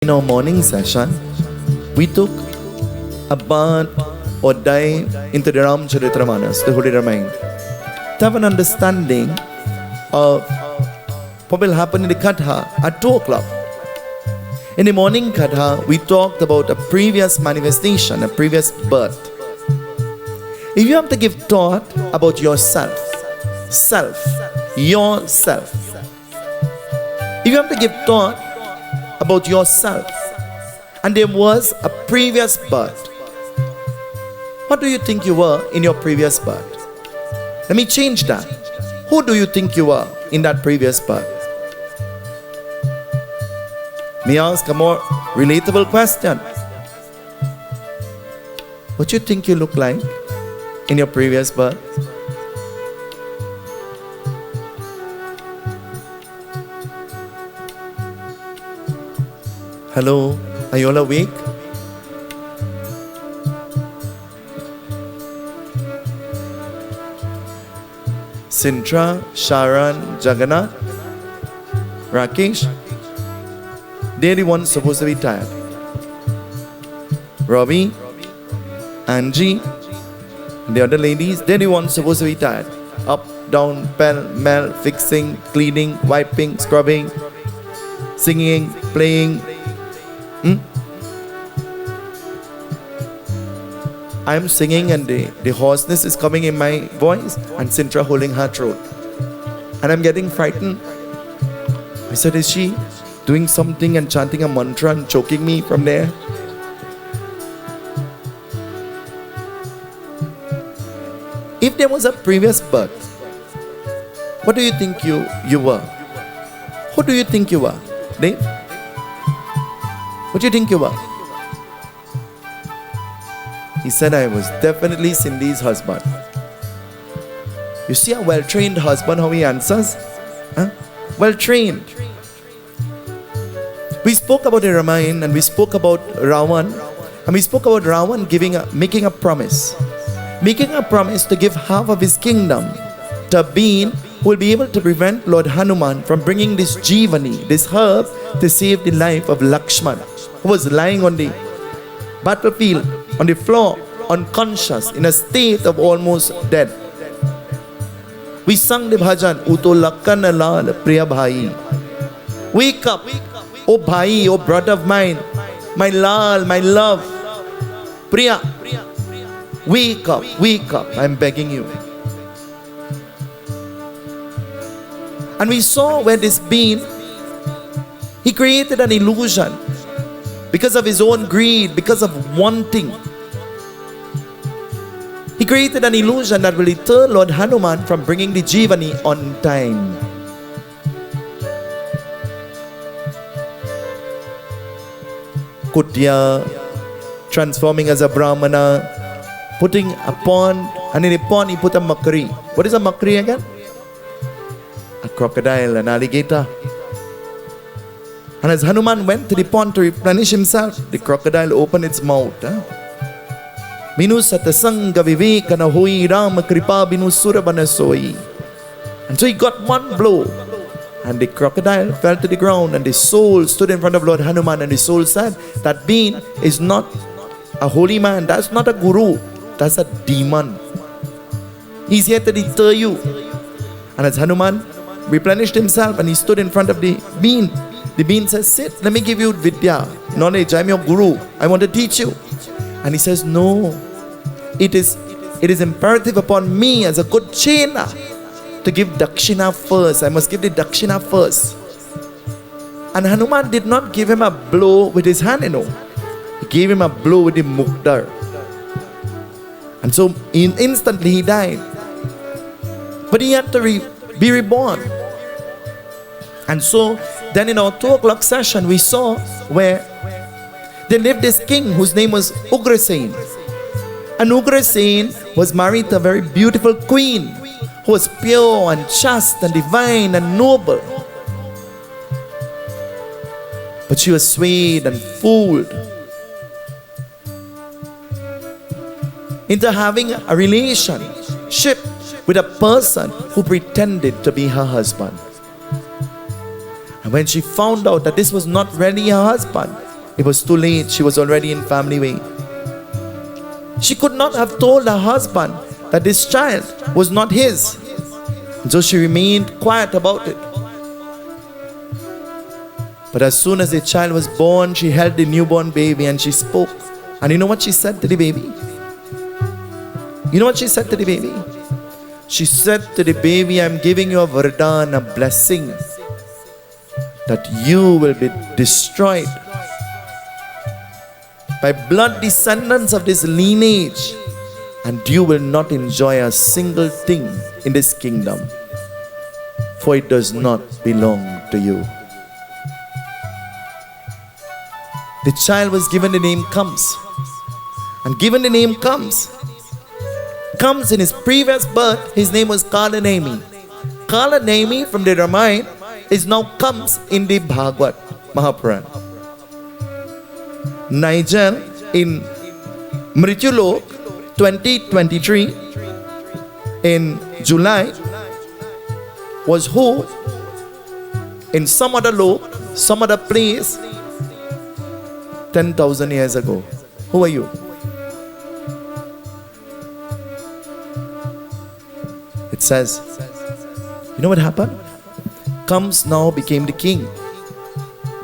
In our morning session, we took a bath or dive into the Ramcharitramanas, the Holy Ramayana, to have an understanding of what will happen in the Katha at 2 o'clock. In the morning Katha, we talked about a previous manifestation, a previous birth. If you have to give thought about yourself, yourself. If you have to give thought about yourself, and there was a previous birth, what do you think you were in your previous birth? Let me change that. Who do you think you were in that previous birth? May I ask a more relatable question? What do you think you look like in your previous birth? Hello, are you all awake? Sintra, Sharon, Jagannath, Rakesh, they're the ones supposed to be tired. Robbie, Angie, the other ladies, they're the ones supposed to be tired. Up, down, pell, mell, fixing, cleaning, wiping, scrubbing, singing, playing. I'm singing and the hoarseness is coming in my voice, and Sintra holding her throat. And I'm getting frightened. I said, is she doing something and chanting a mantra and choking me from there? If there was a previous birth, what do you think you were? Who do you think you were? Dave? What do you think you were? He said, I was definitely Cindy's husband. You see a well-trained husband, how he answers? Well-trained. We spoke about the Ramayana, and we spoke about Ravan, and we spoke about Ravan making a promise. Making a promise to give half of his kingdom to a being who will be able to prevent Lord Hanuman from bringing this Jivani, this herb, to save the life of Lakshmana, who was lying on the battlefield, on the floor, unconscious, in a state of almost dead. We sang the bhajan, Uto Lakkan Lal Priya Bhai. Wake up, oh Bhai, oh brother of mine, my Lal, my love, Priya. Wake up, I'm begging you. And we saw where this being, he created an illusion because of his own greed, because of wanting. He created an illusion that will deter Lord Hanuman from bringing the Jivani on time. Kutya, transforming as a Brahmana, putting a pond, and in a pond he put a makri. What is a makri again? A crocodile, an alligator. And as Hanuman went to the pond to replenish himself, the crocodile opened its mouth. Minu satasanga vivekana hoi Rama kripa binu surabana soi. And so he got one blow, and the crocodile fell to the ground, and the soul stood in front of Lord Hanuman, and the soul said, that being is not a holy man, that's not a guru, that's a demon. He's here to deter you. And as Hanuman replenished himself and he stood in front of the being, the being says, sit, let me give you vidya, knowledge, I'm your guru, I want to teach you. And he says, no, it is imperative upon me as a good chela to give dakshina first. I must give the dakshina first. And Hanuman did not give him a blow with his hand, He gave him a blow with the mukdar. And so instantly he died. But he had to be reborn. And so then in our 2 o'clock session, we saw where there lived this king whose name was Ugrasen. And Ugrasen was married to a very beautiful queen who was pure and chaste and divine and noble. But she was swayed and fooled into having a relationship with a person who pretended to be her husband. And when she found out that this was not really her husband, It was too late. She was already in family way. She could not have told her husband that this child was not his. So she remained quiet about it. But as soon as the child was born, she held the newborn baby and she spoke. And you know what she said to the baby? You know what she said to the baby? She said to the baby, I'm giving you a vardhan, a blessing, that you will be destroyed by blood descendants of this lineage, and you will not enjoy a single thing in this kingdom, for it does not belong to you. The child was given the name Kamsa, and given the name Kamsa, in his previous birth, his name was Kalanemi. Kalanemi from the Ramayana is now Kamsa in the Bhagwat Maharaj. Nigel in Mrityulok 2023 in July was who in some other lok, some other place 10,000 years ago. Who are you? It says, you know what happened? Kamsa now became the king.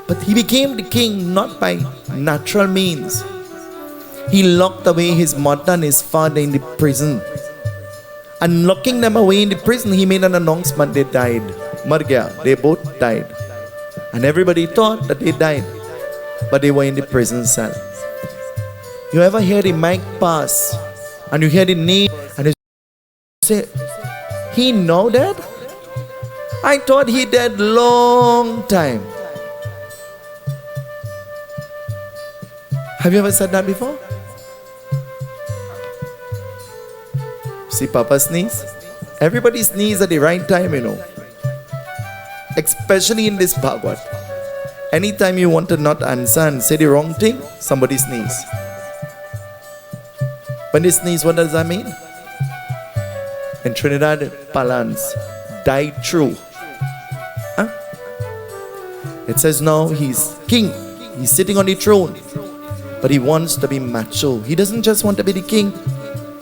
But he became the king not by natural means. He locked away his mother and his father in the prison. And locking them away in the prison, he made an announcement they died. Mar gaya, they both died. And everybody thought that they died, but they were in the prison cell. You ever hear the mic pass and you hear the name and you say, he now dead? I thought he dead long time. Have you ever said that before? See Papa sneeze? Everybody sneeze at the right time, you know. Especially in this Bhagwat. Anytime you want to not answer and say the wrong thing, somebody sneeze. When they sneeze, what does that mean? In Trinidad, Palans, died true. Huh? It says now he's king. He's sitting on the throne. But he wants to be macho. He doesn't just want to be the king.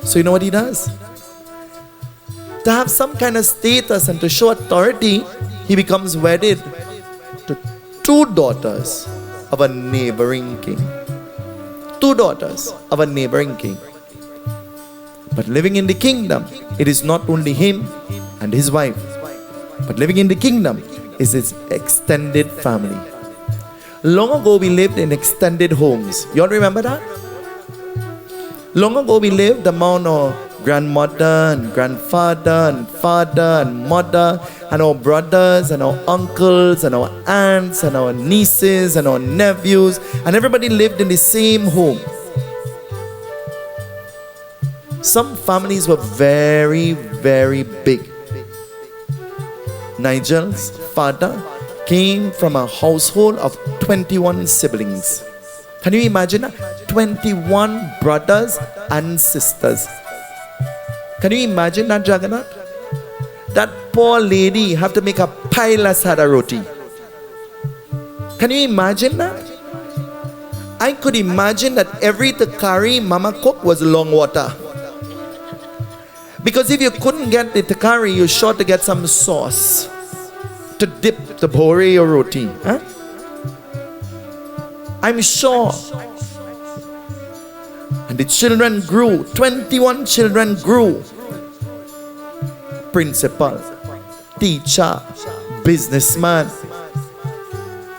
So you know what he does? To have some kind of status and to show authority, he becomes wedded to two daughters of a neighboring king. Two daughters of a neighboring king. But living in the kingdom, it is not only him and his wife, but living in the kingdom is his extended family. Long ago, we lived in extended homes. You all remember that? Long ago, we lived among our grandmother and grandfather and father and mother and our brothers and our uncles and our aunts and our nieces and our nephews, and everybody lived in the same home. Some families were very, very big. Nigel's father came from a household of 21 siblings. Can you imagine that? 21 brothers and sisters. Can you imagine that, Jagannath? That poor lady have to make a pile of sada roti. Can you imagine that? I could imagine that every takari mama cook was long water. Because if you couldn't get the takari, you're sure to get some sauce to dip the bhore or roti. Huh? I'm sure. And the children grew. 21 children grew. Principal, teacher, businessman,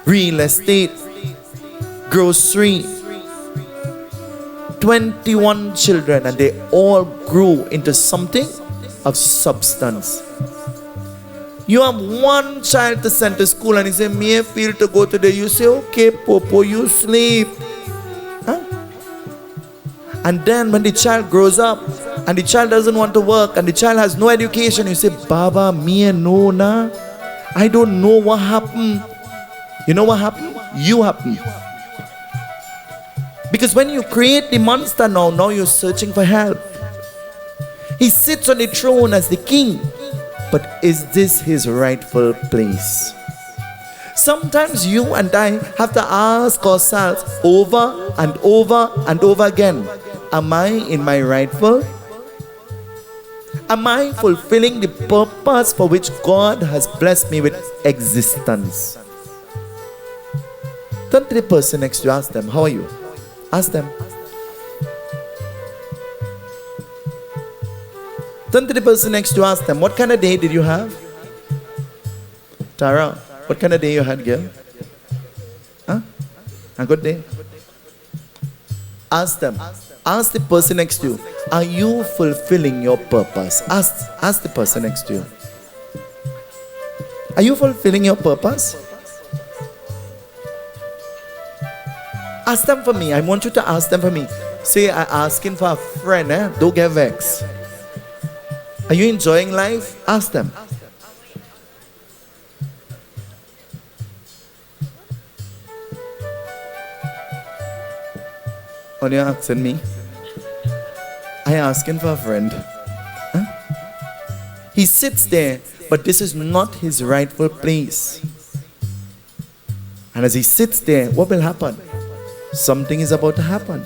real estate, grocery. 21 children, and they all grew into something of substance. You have one child to send to school and he say, me feel to go today. You say, okay, Popo, you sleep. Huh? And then when the child grows up and the child doesn't want to work and the child has no education, you say, Baba, me no na. I don't know what happened. You know what happened? You happened. Because when you create the monster now you're searching for help. He sits on the throne as the king. But is this his rightful place? Sometimes you and I have to ask ourselves over and over and over again, am I in my rightful? Am I fulfilling the purpose for which God has blessed me with existence? Turn to the person next to you, ask them, how are you? Ask them. Turn to the person next to you, ask them, what kind of day did you have? Tara, what kind of day you had, girl? Huh? A good day? Ask them. Ask the person next to you, are you fulfilling your purpose? Ask the person next to you. Are you fulfilling your purpose? Ask them for me. I want you to ask them for me. Say, I'm asking for a friend. Don't get vexed. Are you enjoying life? Ask them. Are you asking me? I asking for a friend. Huh? He sits there, but this is not his rightful place. And as he sits there, what will happen? Something is about to happen.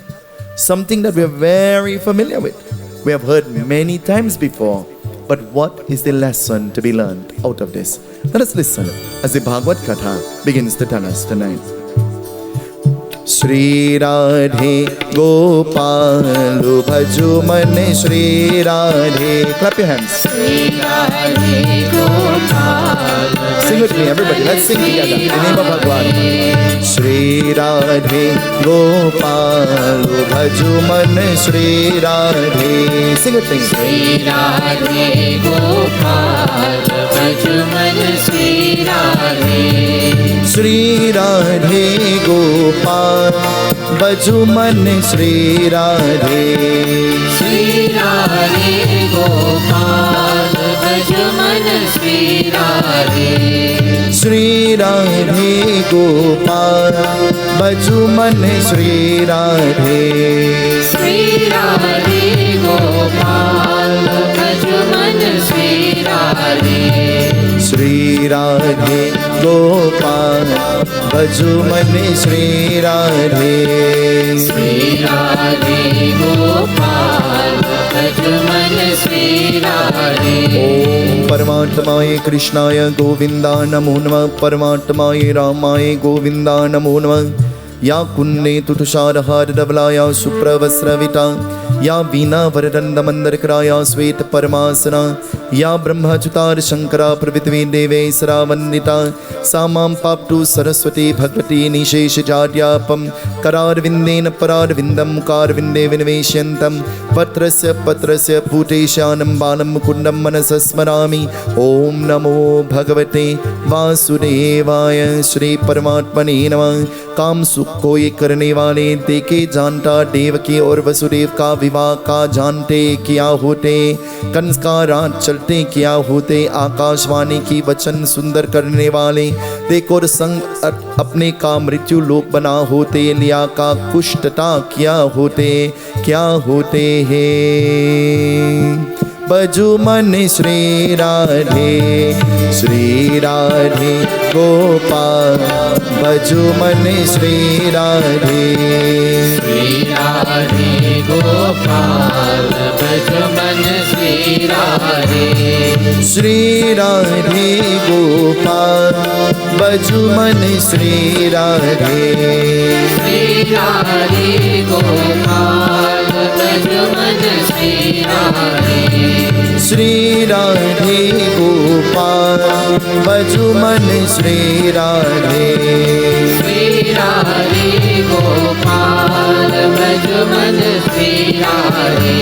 Something that we are very familiar with. We have heard many times before. But what is the lesson to be learned out of this? Let us listen as the Bhagwat Katha begins to tell us tonight. Shri Radhe Gopalu Bhaju Mane Shri Radhe. Clap your hands. Shri Radhe Gopalu. Sing with me, everybody. Let's sing together in the name of Bhagwan. Shri Radhe Gopalu Bhaju Mane Shri Radhe. Sing with me. Shri Radhe Gopalu Bhaju Mane Shri Radhe. Shri Radhe Gopal Bhaju Mane Shri Radhe. Shri Radhe Gopal Bhaju Mane Shri Radhe. Shri Radhe Gopal Bhaju Mane Shri Radhe. Shri Radhe Gopal Bhaju Mane Shri Radhe. Shri Radhe Gopal Bhaju Mane Shri Radhe. Shri Radhe Gopal Bhaju Mane Shri Radhe. Om Paramatmaye Krishnaya Govinda Namo Namah. Paramatmaye Ramaye Govinda Namo Namah. Ya kunne tutushara dhavalaya supravasravita. Ya veena varadanda mandarkraya swet paramasana. Ya brahmachutar shankara pravitvi deve saravandita. Samam paptu saraswati bhagavati nisheshajadyapam. Kararvindena pararvindam karvinde vinaveshyantam. Patrasya puteshanam balam mukundam manasasmarami. Om namo bhagavate vasudevaya. Shri Paramatmane namah. काम सुख को ये करने वाले देखे जानता देवकी और वसुदेव का विवाह का जानते क्या होते, कंस का राज चलते क्या होते, आकाशवाणी की वचन सुंदर करने वाले देखो संग अपने का मृत्यु लोक बना होते, लिया का कुष्ठता क्या होते हैं। भजु मन श्री राधे गोपाल भजु मन श्री राधे गोपाल भजु मन श्री राधे गोपाल भजु मन श्री राधे गोपाल भजु मन श्री राधे श्री राधे गोपाल भजु मन श्री राधे गोपाल भजु मन Shri Radhe.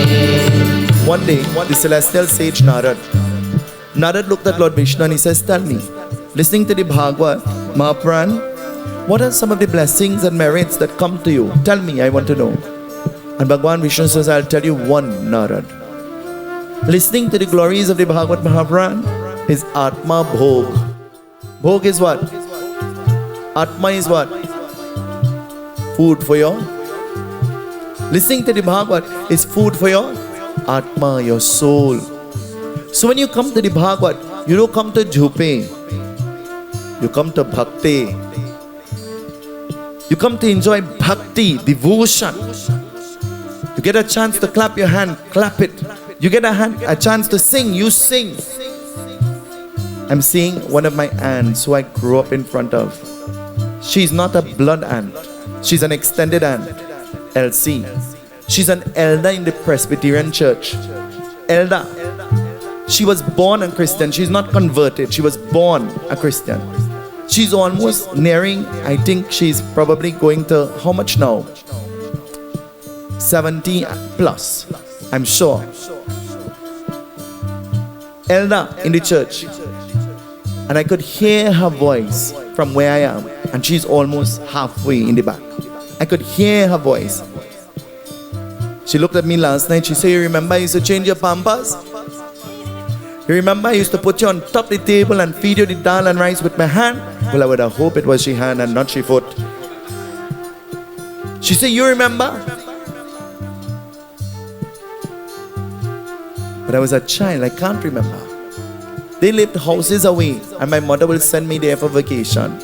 One day, the celestial sage Narad looked at Lord Vishnu and he says, tell me, listening to the Bhagwat, Mahapuran, what are some of the blessings and merits that come to you? Tell me, I want to know. And Bhagwan Vishnu says, I'll tell you one, Narad. Listening to the glories of the Bhagwat Mahapuran is Atma Bhog. Bhog is what? Atma is what? Food for your. Listening to the Bhagwat is food for your Atma, your soul. So when you come to the Bhagwat, you don't come to Jhupe. You come to bhakti. You come to enjoy bhakti, devotion. You get a chance to clap your hand, clap it. You get a chance to sing, you sing. I'm seeing one of my aunts who I grew up in front of. She's not a blood aunt. She's an extended aunt, LC. She's an elder in the Presbyterian church. Elder. She was born a Christian. She's not converted. She was born a Christian. She's almost nearing, I think she's probably going to, how much now? 70 plus, I'm sure. Elder in the church. And I could hear her voice from where I am. And she's almost halfway in the back. I could hear her voice. She looked at me last night. She said, you remember I used to change your pampers? You remember I used to put you on top of the table and feed you the dal and rice with my hand? Well, I would have hoped it was she hand and not she foot. She said, you remember? But I was a child, I can't remember. They lived houses away and my mother will send me there for vacation.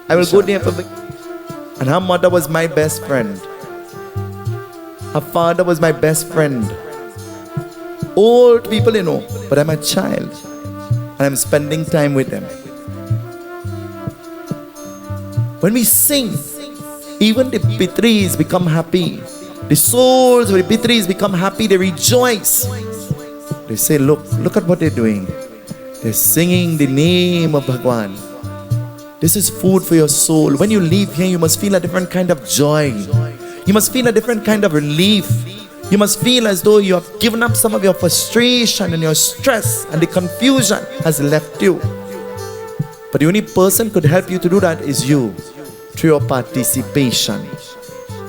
I will go there for vacation. And her mother was my best friend. Her father was my best friend. Old people, you know, but I'm a child and I'm spending time with them. When we sing, even the pitris become happy. The souls of the pitris become happy, they rejoice. They say, look at what they're doing. They're singing the name of Bhagwan. This is food for your soul. When you leave here, you must feel a different kind of joy. You must feel a different kind of relief. You must feel as though you have given up some of your frustration and your stress and the confusion has left you. But the only person who could help you to do that is you, through your participation.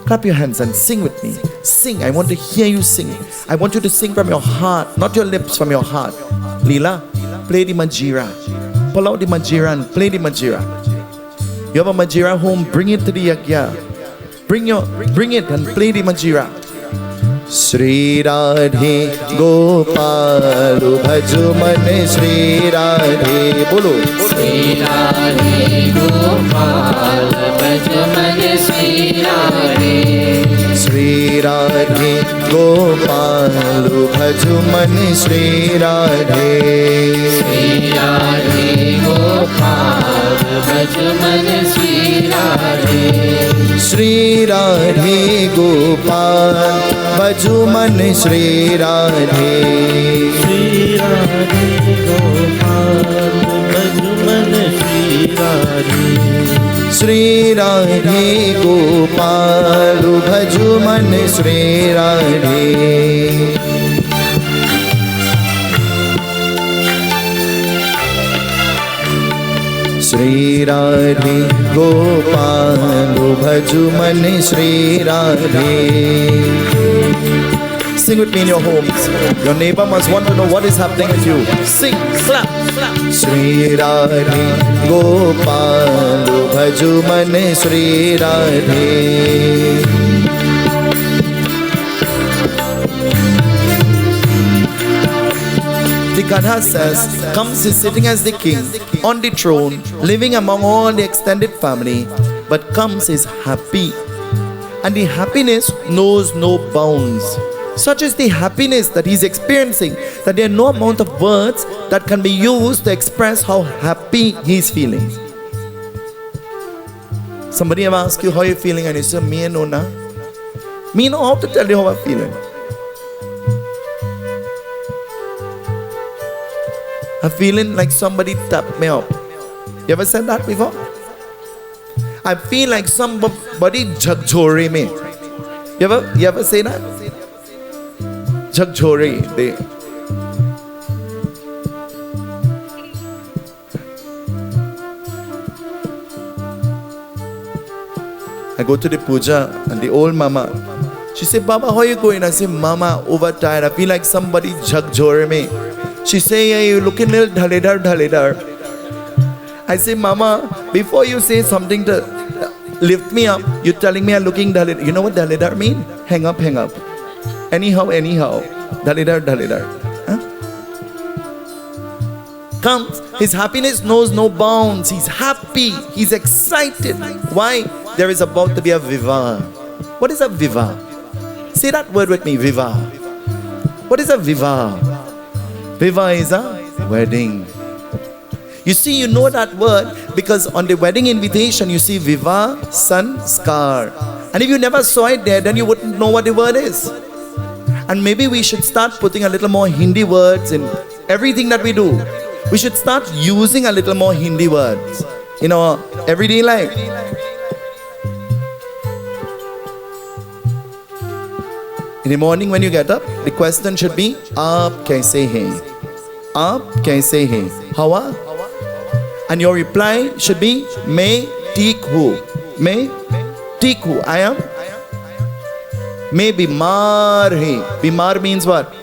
Clap your hands and sing with me. Sing. I want to hear you sing. I want you to sing from your heart, not your lips, from your heart. Leela, play the Majira. Pull out the Majira and play the Majira. You have a Majira home, bring it to the Yagna. Bring it and play the Majira. Shri Radhe Gopalu Bhaju Mane Shri Radhe Bolo Shri Radhe Gopalu Bhaju Mane Shri Radhe Shri Radhe Gopalu Bhaju Mane Shri Radhe Shri Radhe Gopalu Bhaju Mane Shri Radhe Shri Radhe Gopal Bhaju Mane Shri Radhe Shri Radhe Gopal Bhaju Mane Shri Radhe Shri Radhe Gopal Bhaju Mane Shri Radhe Shri Radhe Gopal Bhaju Mane Shri Radhe. Sing with me in your homes. Your neighbor must want to know what is happening with you. Sing, clap, clap. Shri Radhe Gopal Bhaju Mane Shri Radhe. The Katha says, Kamsa is sitting as the king on the throne, living among all the extended family, but Kamsa is happy. And the happiness knows no bounds. Such is the happiness that he's experiencing, that there are no amount of words that can be used to express how happy he's feeling. Somebody ever ask you how you're feeling and you say, me no na. Me know how to tell you how I'm feeling. I'm feeling like somebody tapped me up. You ever said that before? I feel like somebody jagchore me. You ever say that? Jagchore. I go to the puja and the old mama, she said, Baba, how you going? I say, Mama, overtired. I feel like somebody jagchore me. She say, yeah, you looking a little dhaledar. I say, Mama, before you say something to lift me up, you're telling me I'm looking dhaledar. You know what dhaledar mean? Hang up. Anyhow. Dhaledar. Huh? comes, his happiness knows no bounds. He's happy, he's excited. Why? There is about to be a viva. What is a viva? Say that word with me, viva. What is a viva? Viva is a wedding. You see, you know that word because on the wedding invitation you see viva sanskar. And if you never saw it there, then you wouldn't know what the word is. And maybe we should start putting a little more Hindi words in everything that we do. We should start using a little more Hindi words in our everyday life. In the morning when you get up, the question should be, Aap kaise hai? Aap kaise hai? How are? And your reply should be, Main theek hu. Main theek hu. I am? Main bimar hai. Bimar means what?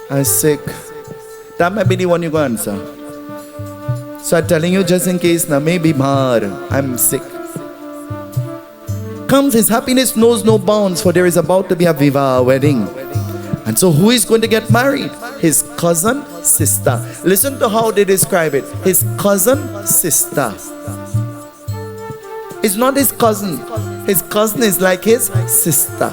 I'm sick. That might be the one you go answer. So I'm telling you just in case now, main bimar. I'm sick. Comes, his happiness knows no bounds, for there is about to be a viva wedding. And so who is going to get married? His cousin sister. Listen to how they describe it. His cousin sister. It's not his cousin. His cousin is like his sister.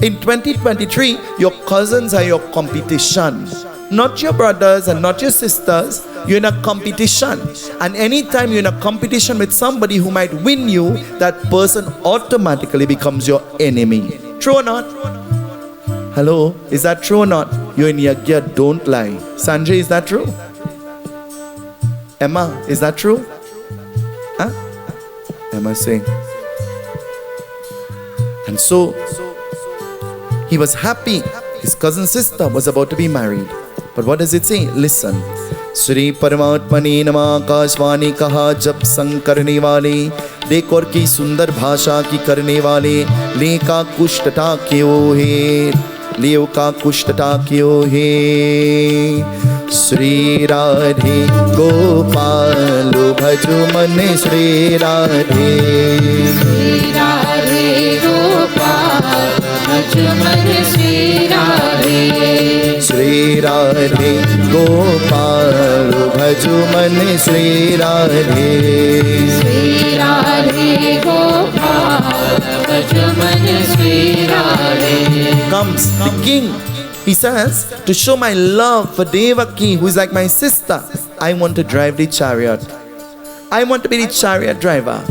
In 2023, your cousins are your competition. Not your brothers and not your sisters. You're in a competition. And anytime you're in a competition with somebody who might win you, that person automatically becomes your enemy. True or not? Hello? Is that true or not? You're in Yagna, don't lie. Sanjay, is that true? Emma, is that true? Huh? Emma saying. And so, he was happy. His cousin sister was about to be married. But what does it say? Listen. Shri परमात्मने नमः आकाशवाणी कहा जब संग करने वाले देख और की सुंदर भाषा की करने वाले ले का कुष्ठता क्यों है लेव का कुष्ठता क्यों है श्री राधे गोपाल भजो मन श्री राधे गोपाल भजो मन श्री राधे श्री राधे गोपाल भजो मन श्री राधे गोपाल भजो मन Shri Radhe. Comes the king. He says, to show my love for Devaki, who is like my sister, I want to drive the chariot. I want to be the chariot driver.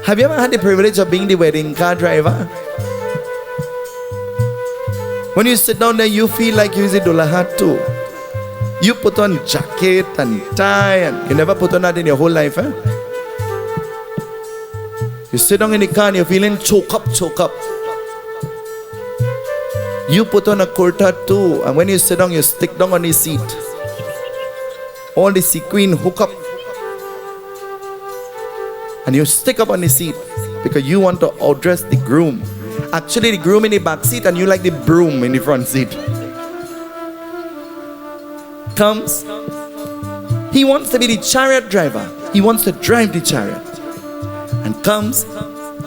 Have you ever had the privilege of being the wedding car driver? When you sit down there, you feel like you're the dulaha too. You put on jacket and tie, and you never put on that in your whole life, eh? You sit down in the car and you're feeling choke up. You put on a kurta too, and when you sit down, you stick down on the seat. All the sequin hook up. And you stick up on the seat because you want to address the groom. Actually, the groom in the back seat and you like the broom in the front seat. Comes. He wants to be the chariot driver. He wants to drive the chariot. And comes,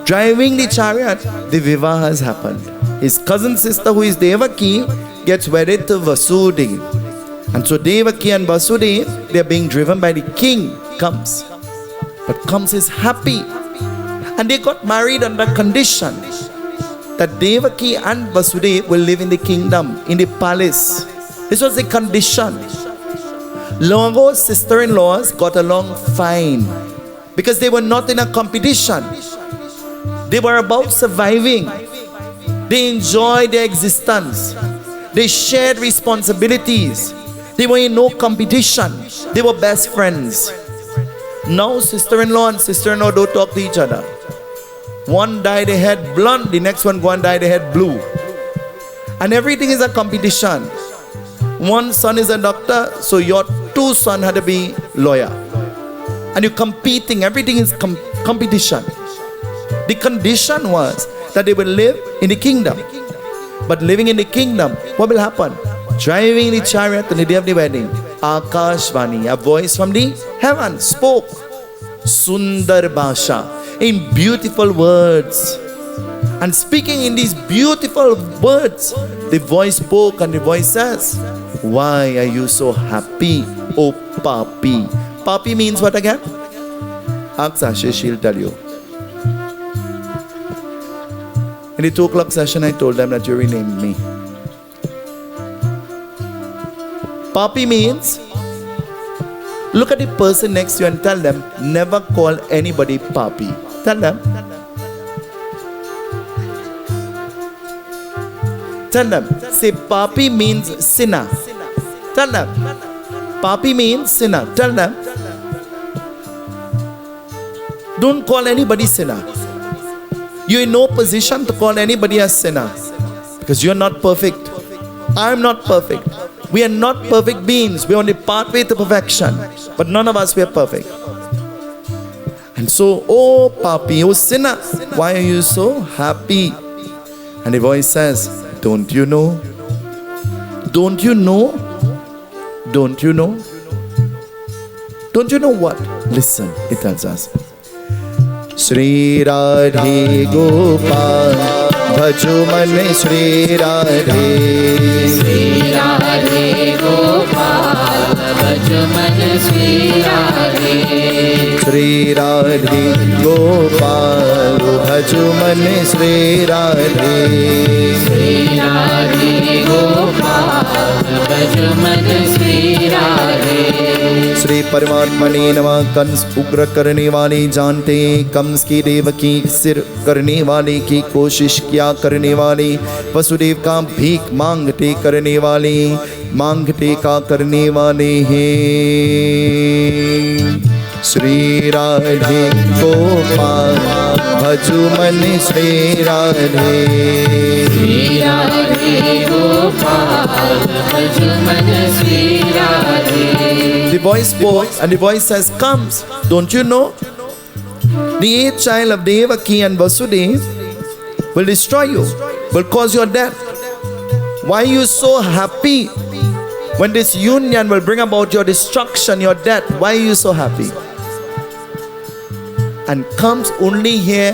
driving the chariot, the vivaha has happened. His cousin sister, who is Devaki, gets wedded to Vasudeva. And so Devaki and Vasudeva, they are being driven by the king. Comes. But Kamsa is happy. And they got married under condition that Devaki and Vasudeva will live in the kingdom, in the palace. This was the condition. Long ago, sister-in-laws got along fine because they were not in a competition. They were about surviving. They enjoyed their existence. They shared responsibilities. They were in no competition. They were best friends. Now sister-in-law and sister-in-law don't talk to each other. One dyed their head blonde, the next one go and dye their head blue. And everything is a competition. One son is a doctor, so your two sons had to be lawyer. And you're competing, everything is competition. The condition was that they will live in the kingdom. But living in the kingdom, what will happen? Driving the chariot on the day of the wedding, Akashvani, a voice from the heaven, spoke Sundar Bhasha, in beautiful words. And speaking in these beautiful words, the voice spoke and the voice says, why are you so happy Oh, Papi. Papi means what again? Ask Ashish, she'll tell you. In the 2 o'clock session, I told them that you renamed me. Papi means, look at the person next to you and tell them, never call anybody Papi. Tell them. Tell them. Say, Papi means sinner. Tell them. Papi means sinner. Tell them. Don't call anybody sinner. You're in no position to call anybody a sinner. Because you're not perfect. I'm not perfect. We are not perfect beings. We're on the pathway to perfection. But none of us were perfect. And so, oh Papi, oh sinner, why are you so happy? And the voice says, don't you know? Don't you know? Don't you know? Don't you know what? Listen, it tells us. Shri Radhe Gopal Bhaju Mane Shri Radhe Shri Radhe Gopal Bhaju Mane Shri Radhe Shri Radhe Gopal Bhaju Mane Shri Radhe Shri Radhe Gopal Bhaju Mane Shri Radhe Shri परमात्मने नमः। कंस उग्र करने वाले जानते, कंस की देवकी सिर करने वाले की कोशिश क्या करने वाले, वसुदेव का भीख मांगते करने वाले, मांगते का करने वाले हैं। श्री राधे गोपाल भजु मन Shri Radhe Shri Radhe Gopal Bhaju Mane Shri Radhe. The voice spoke and the voice says, comes, don't you know? The 8th child of Devaki and Vasudev will destroy you, will cause your death. Why are you so happy when this union will bring about your destruction, your death? Why are you so happy? And comes only here,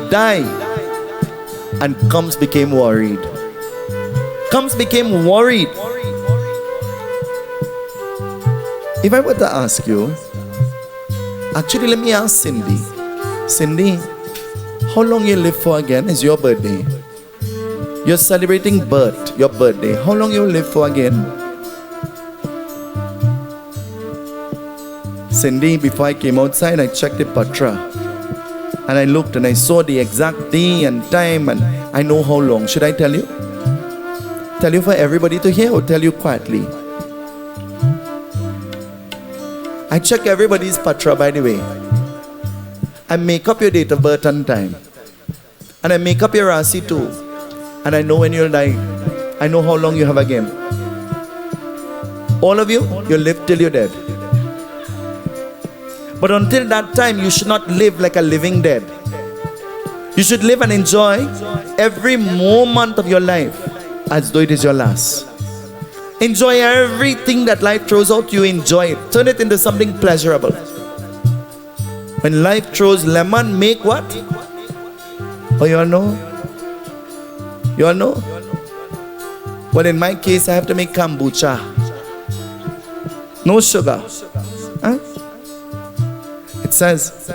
die. And comes became worried. Comes became worried. If I were to ask you, actually let me ask Cindy. Cindy, how long you live for again? It's your birthday. You're celebrating your birthday. How long you live for again? Cindy, before I came outside, I checked the patra. And I looked and I saw the exact day and time and I know how long. Should I tell you? Tell you for everybody to hear or tell you quietly? I check everybody's patra, by the way. I make up your date of birth and time. And I make up your rasi too. And I know when you'll die. I know how long you have again. All of you, you'll live till you're dead. But until that time, you should not live like a living dead. You should live and enjoy every moment of your life as though it is your last. Enjoy everything that life throws out, you enjoy it. Turn it into something pleasurable. When life throws lemon, make what? Oh, you all know? You all know? Well, in my case, I have to make kombucha. No sugar. Huh? It says,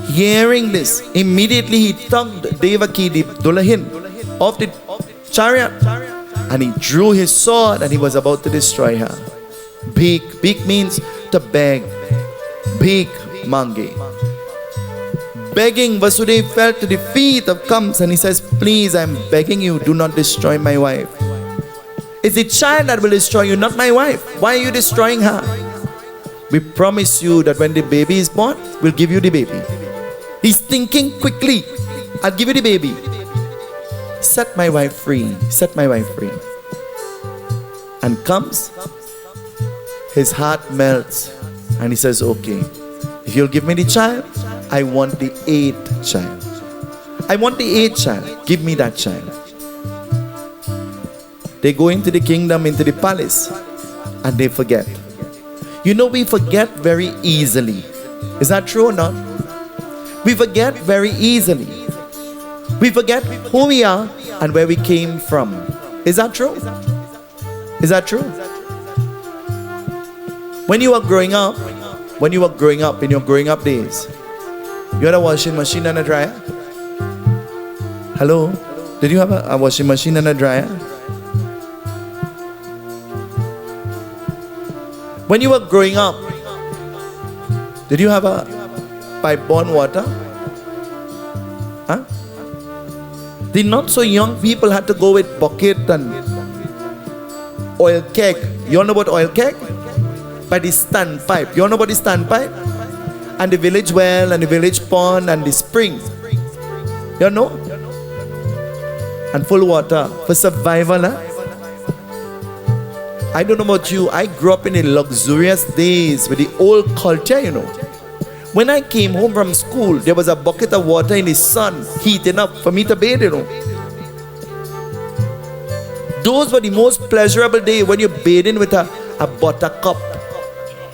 hearing this, immediately he tugged Devaki, the Dulahin, off the chariot, and he drew his sword and he was about to destroy her. Bhik. Bhik means to beg. Bhik mange. Begging, Vasudev fell to the feet of Kamsa and he says, please, I'm begging you, do not destroy my wife. It's the child that will destroy you, not my wife. Why are you destroying her? We promise you that when the baby is born, we'll give you the baby. He's thinking quickly. I'll give you the baby. Set my wife free. Set my wife free. And comes, his heart melts. And he says, okay, if you'll give me the child, I want the 8th child. I want the 8th child. Give me that child. They go into the kingdom, into the palace, and they forget. You know, we forget very easily. Is that true or not? We forget very easily. We forget who we are and where we came from. Is that true? Is that true? When you were growing up in your growing up days, you had a washing machine and a dryer? Hello? Did you have a washing machine and a dryer? When you were growing up, did you have a pipe-borne water? Huh? The not so young people had to go with bucket and oil keg. You all know about oil keg? By the standpipe. You all know about the standpipe? And the village well and the village pond and the spring. You all know? And full water for survival. Huh? I don't know about you. I grew up in the luxurious days with the old culture, you know. When I came home from school, there was a bucket of water in the sun heating up for me to bathe, you know. Those were the most pleasurable days when you're bathing with a buttercup.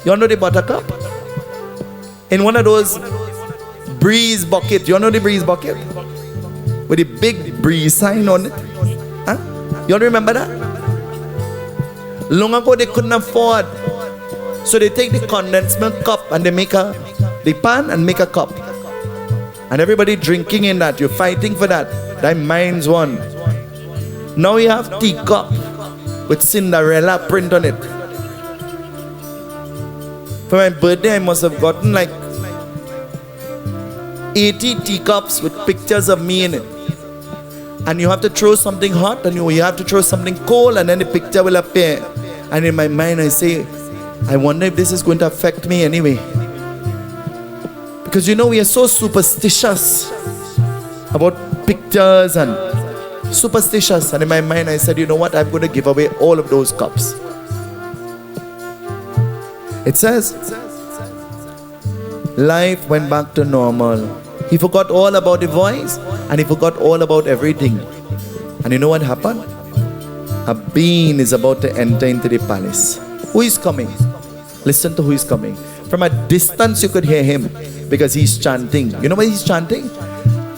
You all know the buttercup? In one of those breeze bucket. You all know the breeze bucket? With the big breeze sign on it. Huh? You all remember that? Long ago they couldn't afford. So they take the condensed milk cup and they make the pan and make a cup. And everybody drinking in that. You're fighting for that. That mine's one. Now you have teacup with Cinderella print on it. For my birthday, I must have gotten like 80 teacups with pictures of me in it. And you have to throw something hot and you have to throw something cold and then the picture will appear. And in my mind I say, I wonder if this is going to affect me anyway. Because you know we are so superstitious about pictures and superstitious. And in my mind I said, you know what, I'm going to give away all of those cups. It says, life went back to normal. He forgot all about the voice and he forgot all about everything. And you know what happened? A being is about to enter into the palace. Who is coming? Listen to who is coming. From a distance you could hear him because he's chanting. You know what he's chanting?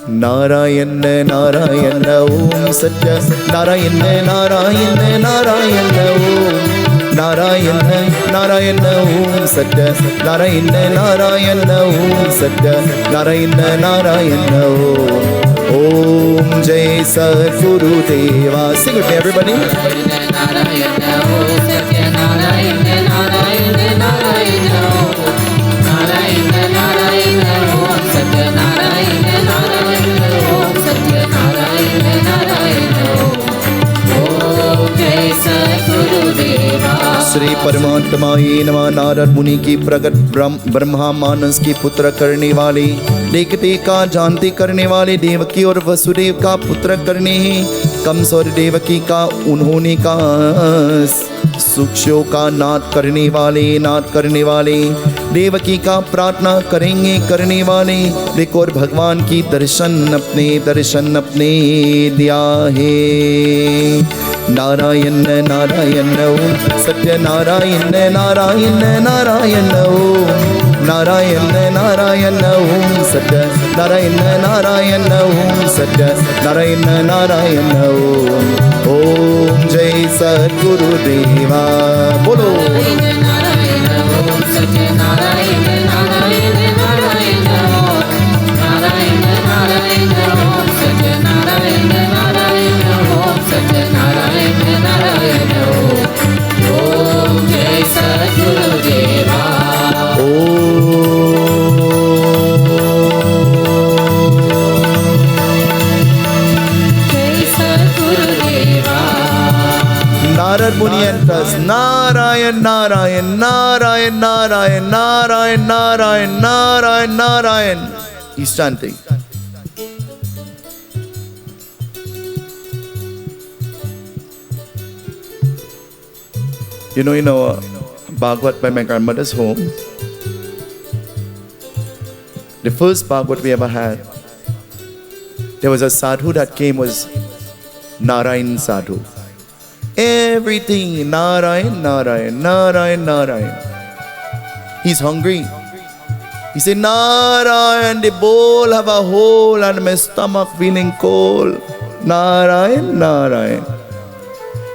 Narayana Narayana Om Satya Narayana Narayana Narayana Om Narayana Narayana Om Satya Narayana Narayana Om Satya Narayana Narayana Om Jai Sadguru Deva. Sing with me everybody. Narayana Narayana Om Satya Narayana Narayana Narayana Narayana Narayana Om Satya Narayana Narayana Om Satya Narayana Narayana Om Jai Sadguru Deva. Shri परमात्माये नमः। नारद मुनि की प्रगट ब्रह्मा मानस की पुत्र करने वाले, देखते का जानते करने वाले, देवकी और वसुदेव का पुत्र करने ही कंस और देवकी का उन्होंने का सुक्षों का नाद करने वाले देवकी का प्रार्थना करेंगे करने वाले। देखो और भगवान की दर्शन अपने दिया है। नारायण नारायण ओम सत्य नारायण नारायण नारायण ओम नारायण नारायण ओम सत्य नारायण नारायण ओम सत्य नारायण नारायण ओम जय सद्गुरु देवा। बोलो नारायण ओम सत्य नारायण नारायण नारायण नारायण नारायण ओम सत्य नारायण नारायण ओम सत्य नारायण नारायण ओम जय सद्गुरु देवा। जय सद्गुरु देवा। Narada Muni enters. Narayan, Narayan, Narayan, Narayan, Narayan, Narayan, Narayan, Narayan. He's chanting. You know, in our Bhagwat by my grandmother's home, the first Bhagwat we ever had, there was a sadhu that came, was Narayan Sadhu. Everything Narayan, Narayan, Narayan, Narayan. He's hungry. He said, Narayan, the bowl have a hole and my stomach feeling cold. Narayan, Narayan.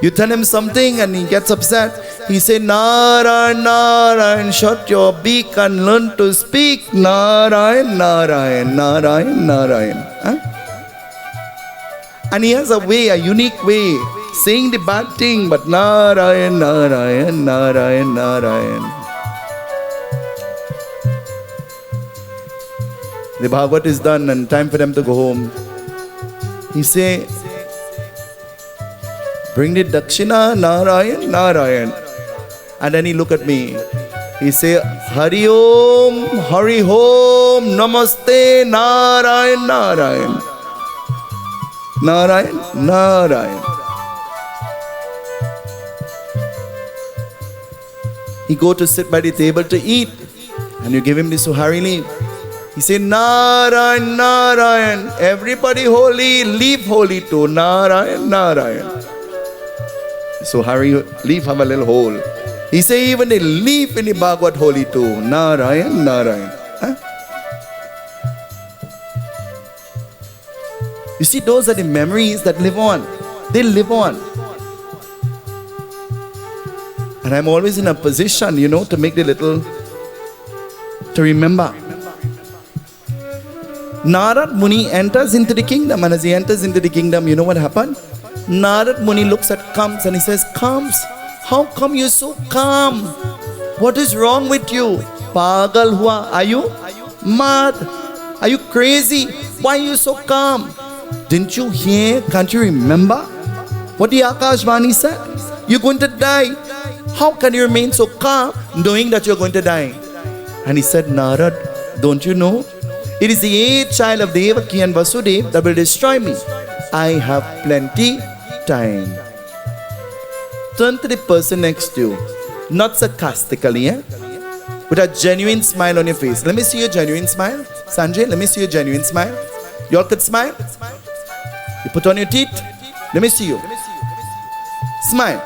You tell him something and he gets upset. He said, Narayan, Narayan, shut your beak and learn to speak. Narayan, Narayan, Narayan, Narayan. Huh? And he has a way, a unique way, saying the bad thing, but Narayan, Narayan, Narayan, Narayan. The Bhagwat is done and time for them to go home. He say, bring the Dakshina, Narayan, Narayan. And then he look at me. He say, Hari Om, Hari Om, Namaste, Narayan, Narayan. Narayan, Narayan. He go to sit by the table to eat. And you give him the Suhari leaf. He say, Narayan, Narayan. Everybody holy, leave holy too. Narayan, Narayan. Suhari leaf have a little hole. He say, even the leaf in the Bhagwat holy too. Narayan, Narayan. Huh? You see, those are the memories that live on. They live on. And I'm always in a position, to make the little, to remember. Narada Muni enters into the kingdom, and as he enters into the kingdom, you know what happened? Narada Muni looks at Kamsa and he says, Kams, how come you're so calm? What is wrong with you? Pagal hua? Are you mad? Are you crazy? Why are you so calm? Didn't you hear? Can't you remember what the Akashvani said? You're going to die. How can you remain so calm knowing that you're going to die? And he said, Narad, don't you know? It is the 8th child of Devaki and Vasudeva that will destroy me. I have plenty time. Turn to the person next to you, not sarcastically, with a genuine smile on your face. Let me see your genuine smile. Sanjay, let me see your genuine smile. You all could smile? You put on your teeth. Let me see you. Smile.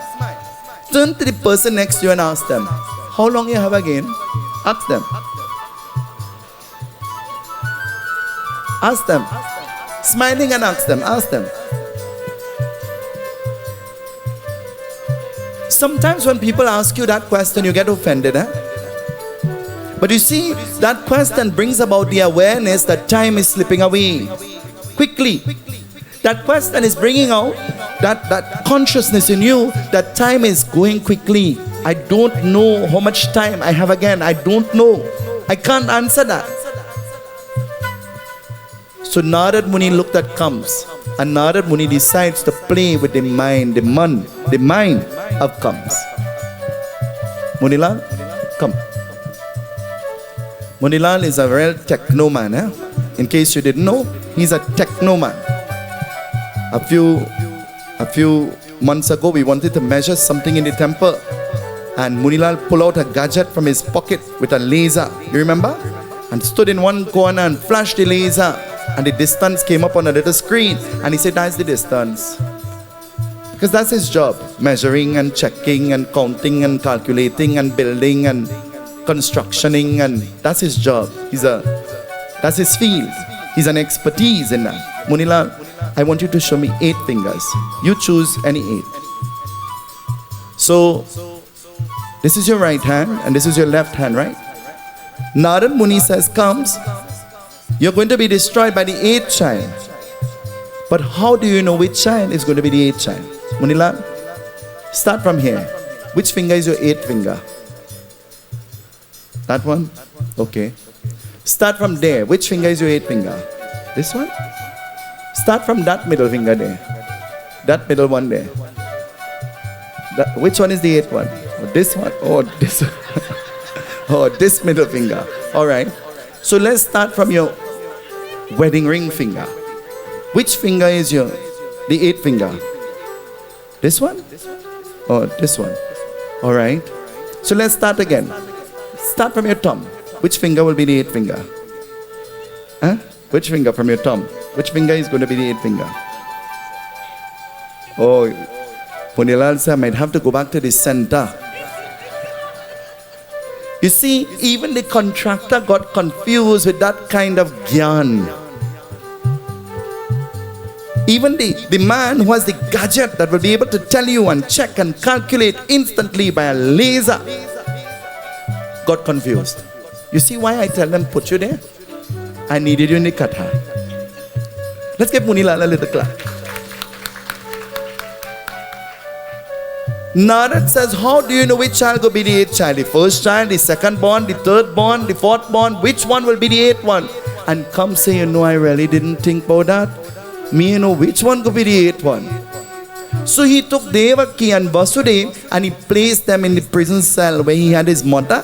Turn to the person next to you and ask them, how long you have again? Ask them. Ask them. Smiling and ask them. Ask them. Sometimes when people ask you that question, you get offended. But you see, that question brings about the awareness that time is slipping away quickly. That question is bringing out that consciousness in you that time is going quickly. I don't know how much time I have again. I don't know. I can't answer that. So Narada Muni looked at Kamsa, and Narada Muni decides to play with the mind of Kamsa. Munilal, come. Munilal is a real techno man. In case you didn't know, he's a techno man. A few months ago, we wanted to measure something in the temple, and Munilal pulled out a gadget from his pocket with a laser. You remember? And stood in one corner and flashed the laser, and the distance came up on a little screen, and he said, that's the distance. Because that's his job, measuring and checking and counting and calculating and building and constructioning, and that's his job. That's his field. He's an expertise in that. Munilal, I want you to show me 8 fingers. You choose any 8. So, this is your right hand and this is your left hand, right? Narada Muni says, Kamsa, you're going to be destroyed by the 8th child. But how do you know which child is going to be the 8th child? Munilal, start from here. Which finger is your 8th finger? That one? Okay. Start from there. Which finger is your 8th finger? This one? Start from that middle finger there. That middle one there. Which one is the 8th one? Oh, this one? Oh, this one. Oh, this middle finger. Alright. So let's start from your wedding ring finger. Which finger is the 8th finger? This one? Oh, this one. Alright. So let's start again. Start from your thumb. Which finger will be the 8th finger? Huh? Which finger from your thumb? Which finger is going to be the 8th finger? Oh, Punilal sir, I might have to go back to the center. You see, even the contractor got confused with that kind of gyan. Even the man who has the gadget that will be able to tell you and check and calculate instantly by a laser got confused. You see why I tell them, put you there? I needed you in the katha. Let's give Munilal a little clap. Narad says, how do you know which child will be the eighth child? The first child, the second born, the third born, the fourth born, which one will be the eighth one? And Kamsa, you know, I really didn't think about that. Me, you know, which one could be the eighth one? So he took Devaki and Vasudeva and he placed them in the prison cell where he had his mother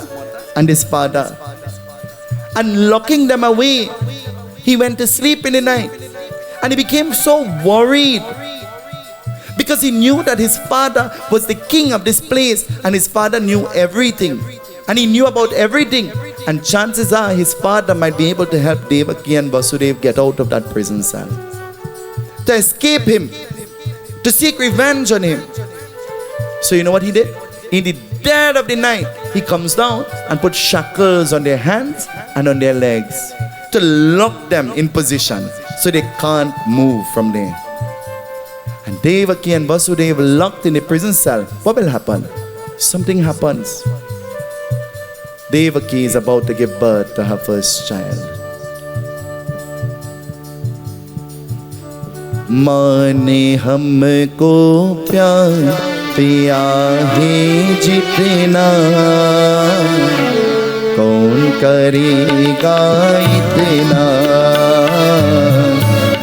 and his father. And locking them away, he went to sleep in the night. And he became so worried because he knew that his father was the king of this place and his father knew everything. And he knew about everything. And chances are his father might be able to help Devaki and Vasudeva get out of that prison cell, to escape him, to seek revenge on him. So you know what he did? In the dead of the night, he comes down and puts shackles on their hands and on their legs to lock them in position so they can't move from there. And Devaki and Vasudeva locked in the prison cell. What will happen? Something happens. Devaki is about to give birth to her first child. माँ ने हमको प्यार पिया है जितना, कौन करेगा इतना,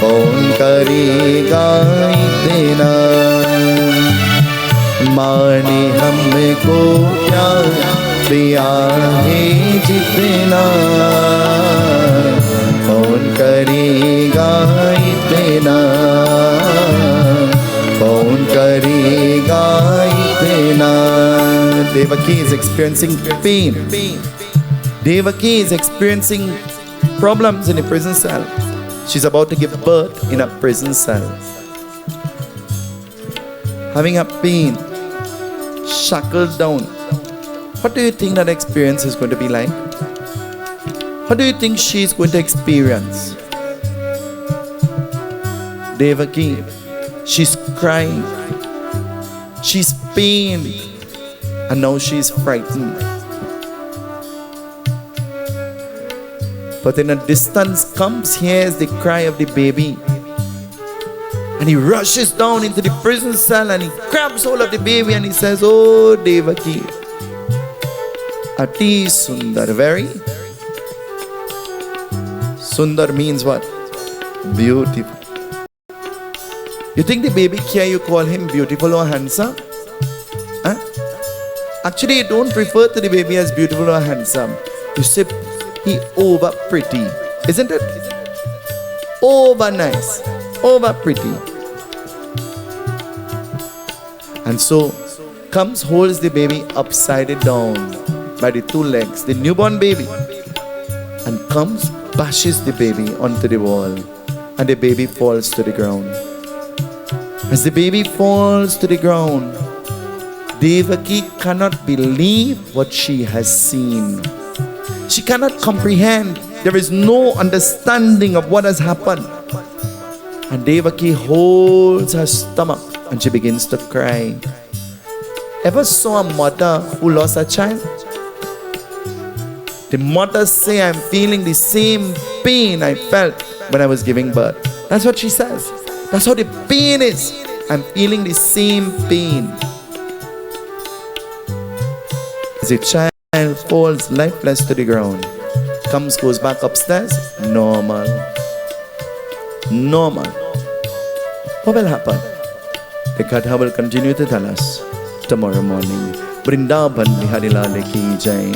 कौन करेगा इतना। माँ ने हमको प्यार पिया है जितना, कौन करेगा इतना, कौन करेगा इतना। Devaki is experiencing pain. Devaki is experiencing problems in a prison cell. She's about to give birth in a prison cell. Having a pain, shackled down. What do you think that experience is going to be like? What do you think she is going to experience? Devaki, she's crying, she's pained, and now she's frightened. But in a distance comes, hears the cry of the baby. And he rushes down into the prison cell and he grabs hold of the baby and he says, oh Devaki, Ati Sundar, very. Sundar means what? Beautiful. You think the baby care you call him beautiful or handsome? Huh? Actually, you don't refer to the baby as beautiful or handsome. You say he over pretty, isn't it? Over nice, over pretty. And so comes, holds the baby upside down by the two legs, the newborn baby, and comes, bashes the baby onto the wall, and the baby falls to the ground. As the baby falls to the ground, Devaki cannot believe what she has seen. She cannot comprehend. There is no understanding of what has happened. And Devaki holds her stomach and she begins to cry. Ever saw a mother who lost a child? The mother say, I'm feeling the same pain I felt when I was giving birth. That's what she says. That's how the pain is. I'm feeling the same pain. As a child falls lifeless to the ground, comes, goes back upstairs, normal. Normal. What will happen? The Katha will continue to tell us tomorrow morning. Vrindavan Bihari Lal ki Jai.